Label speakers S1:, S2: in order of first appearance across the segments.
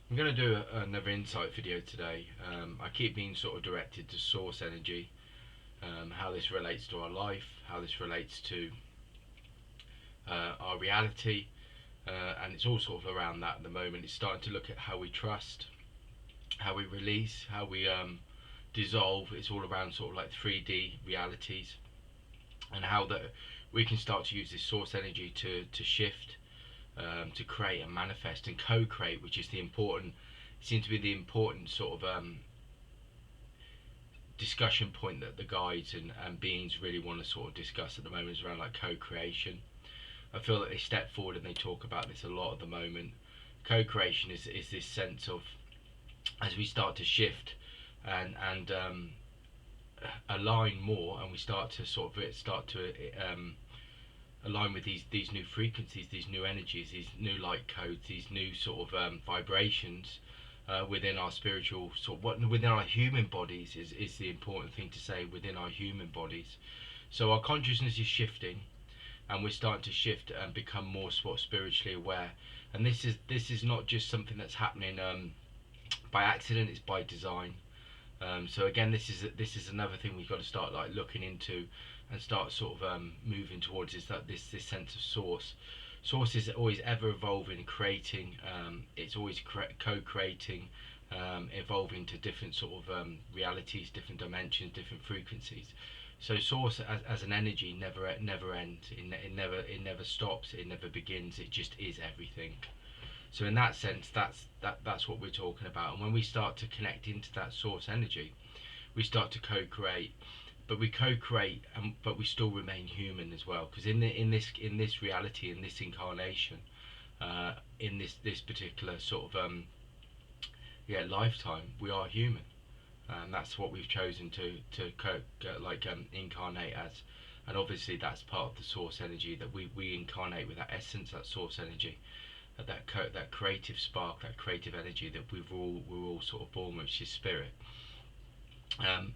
S1: I'm going to do another insight video today. I keep being sort of directed to source energy, how this relates to our life, how this relates to our reality, and it's all sort of around that at the moment. It's starting to look at how we trust, how we release, how we dissolve. It's all around sort of like 3D realities, and how that we can start to use this source energy to shift, to create and manifest and co-create, which is the important, seems to be the important sort of discussion point that the guides and beings really want to sort of discuss at the moment is around like co-creation. I feel that they step forward and they talk about this a lot at the moment. Co-creation is this sense of, as we start to shift and align more, and we start to align with these new frequencies, these new energies, these new light codes, these new sort of vibrations within our spiritual within our human bodies is the important thing to say, within our human bodies. So our consciousness is shifting, and we're starting to shift and become more spiritually aware. And this is not just something that's happening by accident; it's by design. So again, this is another thing we've got to start like looking into and start sort of moving towards, is that this sense of source. Source is always ever evolving, creating. It's always co-creating, evolving to different sort of realities, different dimensions, different frequencies. So source as an energy never ends. It never stops. It never begins. It just is everything. So in that sense, that's what we're talking about. And when we start to connect into that source energy, we start to co-create. But we co-create, but we still remain human as well. Because in this reality, in this incarnation, in this particular sort of lifetime, we are human, and that's what we've chosen to incarnate as. And obviously, that's part of the source energy that we incarnate with, that essence, that source energy, that creative spark, that creative energy that we're all sort of born with, which is spirit. Um,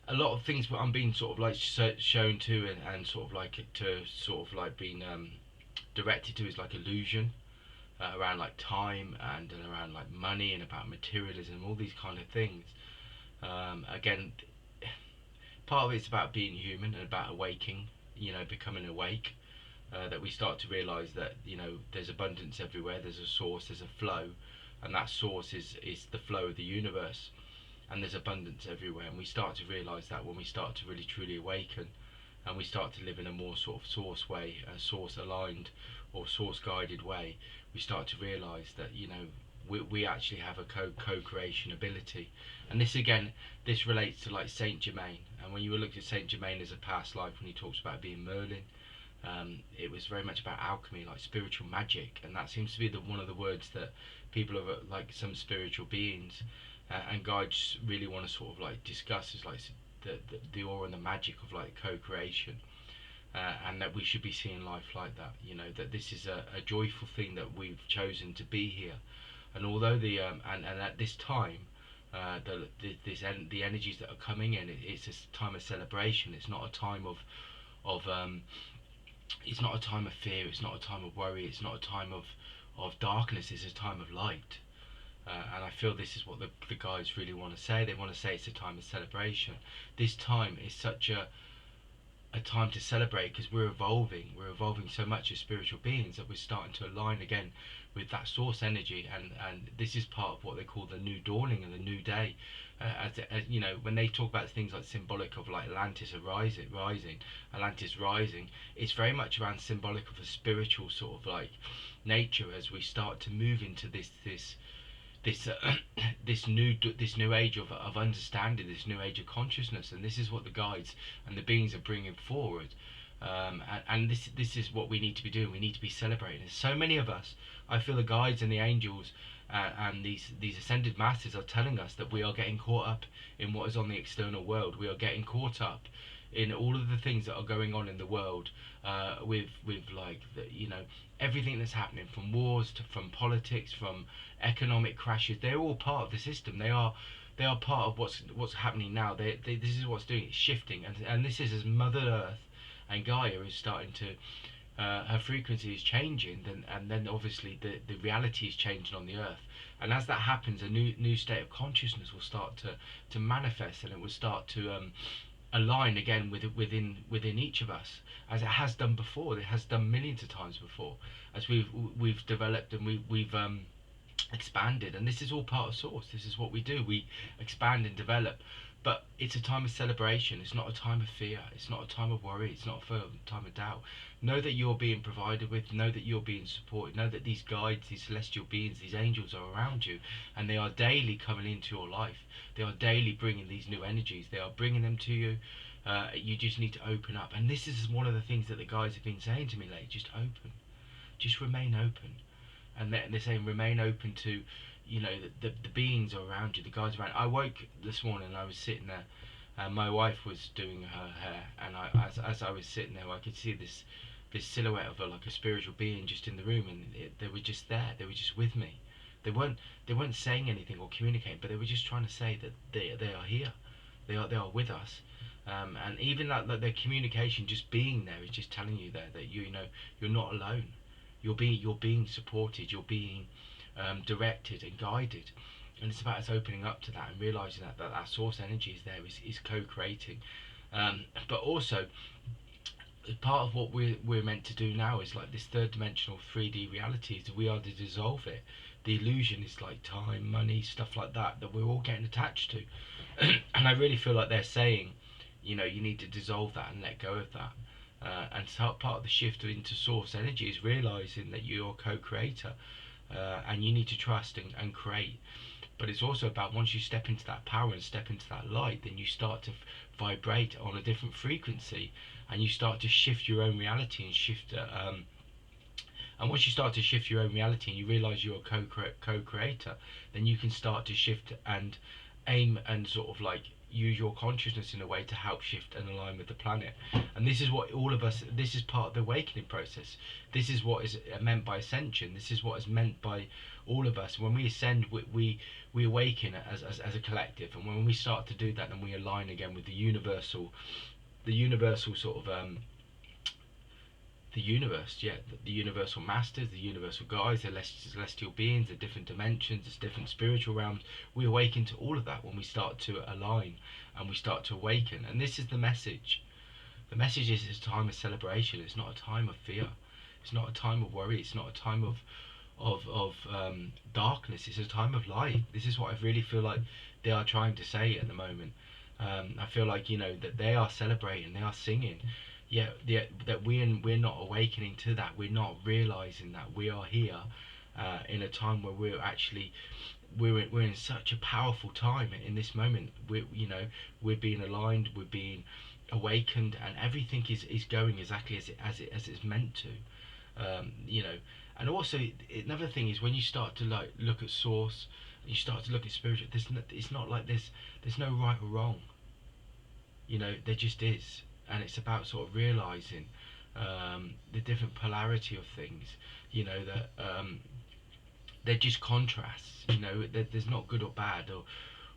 S1: a lot of things I'm being sort of like shown to, and sort of like to sort of like being directed to, is like illusion, around like time and around like money and about materialism, all these kind of things. Again, part of it's about being human and about awaking, becoming awake. That we start to realize that there's abundance everywhere, there's a source, there's a flow, and that source is the flow of the universe, and there's abundance everywhere. And we start to realize that when we start to really truly awaken, and we start to live in a more sort of source way, a source aligned or source guided way, we start to realize that we actually have a co-creation ability. And this again, this relates to like Saint Germain. And when you look at Saint Germain as a past life, when he talks about being Merlin, it was very much about alchemy, like spiritual magic, and that seems to be one of the words that people of like some spiritual beings and guides really want to sort of like discuss, is like the aura and the magic of like co-creation, and that we should be seeing life like that. That this is a joyful thing, that we've chosen to be here. And although and at this time, the energies that are coming in, it's a time of celebration. It's not a time of it's not a time of fear, it's not a time of worry, it's not a time of darkness, it's a time of light. And I feel this is what the guides really want to say. They want to say it's a time of celebration. This time is such a time to celebrate, because we're evolving. We're evolving so much as spiritual beings that we're starting to align again with that source energy, and this is part of what they call the new dawning and the new day. When they talk about things like symbolic of like Atlantis Atlantis rising, it's very much around symbolic of a spiritual sort of like nature, as we start to move into this this new age of understanding, this new age of consciousness. And this is what the guides and the beings are bringing forward. And this is what we need to be doing. We need to be celebrating. There's so many of us. I feel the guides and the angels and these ascended masters are telling us that we are getting caught up in what is on the external world. We are getting caught up in all of the things that are going on in the world, with like everything that's happening, from wars to from politics, from economic crashes. They're all part of the system. They are part of what's happening now. This is what's doing it, shifting, and this is as Mother Earth and Gaia is starting to her frequency is changing, then and then obviously the reality is changing on the earth. And as that happens, a new state of consciousness will start to manifest, and it will start to align again within each of us, as it has done before. It has done millions of times before, as we've developed and we've expanded. And this is all part of Source. This is what we do. We expand and develop. But it's a time of celebration. It's not a time of fear. It's not a time of worry. It's not a time of doubt. Know that you're being provided with. Know that you're being supported. Know that these guides, these celestial beings, these angels are around you, and they are daily coming into your life. They are daily bringing these new energies. They are bringing them to you. You just need to open up. And this is one of the things that the guides have been saying to me lately. Just open. Just remain open. And they're saying remain open to, you know, the beings are around you, the guys around. I woke this morning and I was sitting there, and my wife was doing her hair, and as I was sitting there, I could see this silhouette of like a spiritual being just in the room, and they were just there. They were just with me. They weren't saying anything or communicating, but they were just trying to say that they are here. They are with us. And even that their communication, just being there, is just telling you there that you know you're not alone. You're being supported. You're being directed and guided, and it's about us opening up to that and realizing that source energy is there, is co-creating. But also, part of what we're meant to do now is like this third dimensional 3D reality, is we are to dissolve it. The illusion is like time, money, stuff like that we're all getting attached to. And I really feel like they're saying, you know, you need to dissolve that and let go of that. And so part of the shift into source energy is realizing that you're a co-creator, and you need to trust and create. But it's also about, once you step into that power and step into that light, then you start to vibrate on a different frequency, and you start to shift your own reality and shift. And once you start to shift your own reality and you realize you're a co-creator, then you can start to shift and aim and sort of like use your consciousness in a way to help shift and align with the planet. And this is what all of us, this is part of the awakening process. This is what is meant by ascension. This is what is meant by all of us. When we ascend, we awaken as a collective, and when we start to do that, then we align again with the universal sort of the universe, the universal masters, the universal guides, the celestial beings, the different dimensions, the different spiritual realms. We awaken to all of that when we start to align and we start to awaken. And this is the message. The message is it's a time of celebration. It's not a time of fear. It's not a time of worry. It's not a time of darkness. It's a time of light. This is what I really feel like they are trying to say at the moment. I feel like, you know, that they are celebrating, they are singing. That we're not awakening to that. We're not realizing that we are here in a time where we're in such a powerful time in this moment. We're being aligned, we're being awakened, and everything is going exactly as it's meant to. And also another thing is, when you start to like look at source, and you start to look at spiritual, it's not like there's no right or wrong. There just is. And it's about sort of realizing the different polarity of things, that they're just contrasts. There's not good or bad,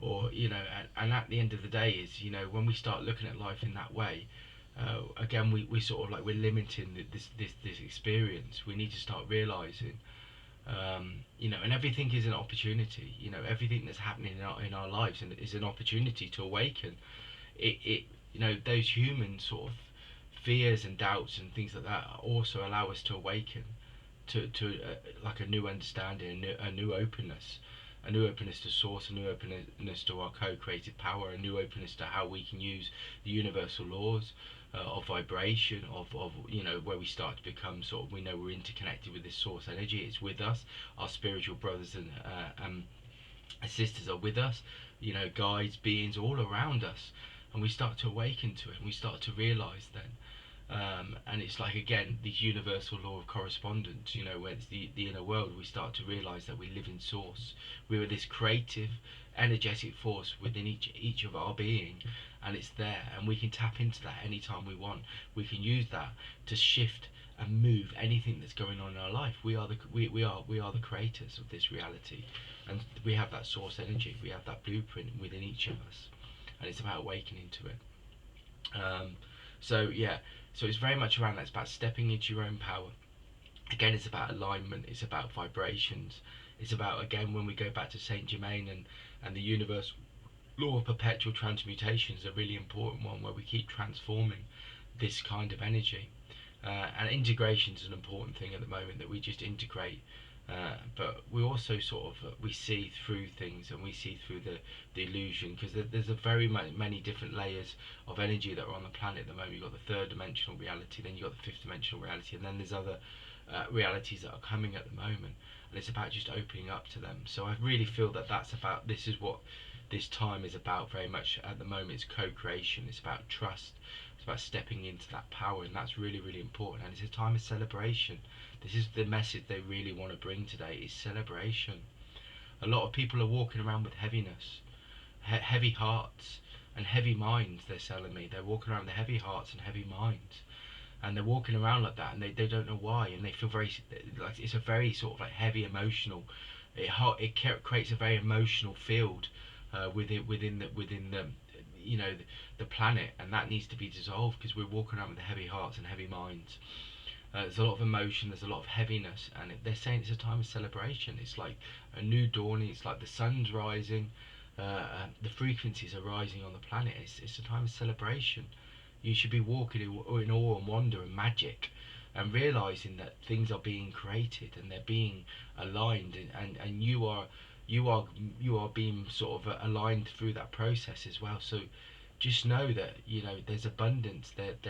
S1: or and at the end of the day is, when we start looking at life in that way, again we sort of like, we're limiting this experience. We need to start realizing, and everything is an opportunity. Everything that's happening in our lives is an opportunity to awaken. Those human sort of fears and doubts and things like that also allow us to awaken to like a new understanding, a new openness to source, a new openness to our co-creative power, a new openness to how we can use the universal laws of vibration, of where we start to become sort of, we know we're interconnected with this source energy. It's with us. Our spiritual brothers and sisters are with us, guides, beings all around us. And we start to awaken to it, and we start to realize then, and it's like, again, this universal law of correspondence, where it's the inner world. We start to realize that we live in source. We are this creative, energetic force within each of our being, and it's there, and we can tap into that anytime we want. We can use that to shift and move anything that's going on in our life. We are the creators of this reality, and we have that source energy. We have that blueprint within each of us. And it's about awakening to it. So it's very much around that. It's about stepping into your own power. Again, it's about alignment. It's about vibrations. It's about, again, when we go back to Saint Germain and the universe law of perpetual transmutation is a really important one, where we keep transforming this kind of energy. And integration is an important thing at the moment, that we just integrate, but we also sort of we see through things, and we see through the illusion, because there's a very many different layers of energy that are on the planet at the moment. You've got the third dimensional reality, then you've got the fifth dimensional reality, and then there's other realities that are coming at the moment, and it's about just opening up to them. So I really feel that this is what this time is about very much at the moment. It's co-creation, it's about trust, it's about stepping into that power, and that's really, really important. And it's a time of celebration. This is the message they really want to bring today, is celebration. A lot of people are walking around with heaviness, heavy hearts and heavy minds. They're telling me they're walking around with heavy hearts and heavy minds, and they're walking around like that, and they don't know why, and they feel very, like, it's a very sort of like heavy emotional, it creates a very emotional field within the you know the planet, and that needs to be dissolved, because we're walking around with heavy hearts and heavy minds. There's a lot of emotion, there's a lot of heaviness, and they're saying it's a time of celebration. It's like a new dawning, it's like the sun's rising, the frequencies are rising on the planet. It's a time of celebration. You should be walking in awe and wonder and magic, and realizing that things are being created and they're being aligned, and you are being sort of aligned through that process as well. So just know that there's abundance. That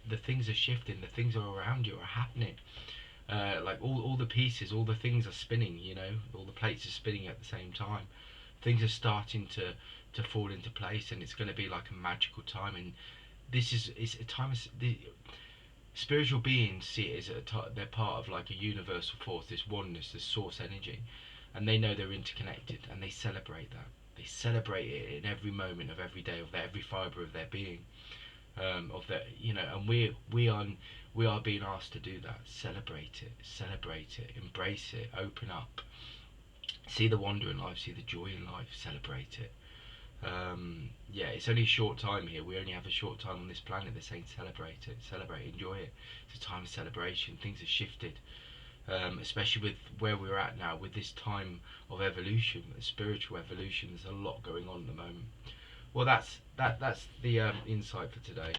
S1: the things are shifting, the things are around you are happening. Like all the pieces, all the things are spinning. All the plates are spinning at the same time. Things are starting to fall into place, and it's going to be like a magical time. And it's a time of the spiritual beings see it as they're part of like a universal force, this oneness, this source energy, and they know they're interconnected, and they celebrate that. They celebrate it in every moment of every day, of every fibre of their being, of their, and we are being asked to do that. Celebrate it, embrace it, open up, see the wonder in life, see the joy in life, celebrate it. Yeah, it's only a short time here. We only have a short time on this planet. They're saying celebrate it, enjoy it. It's a time of celebration. Things have shifted, especially with where we're at now, with this time of evolution, spiritual evolution. There's a lot going on at the moment. Well, that's the insight for today.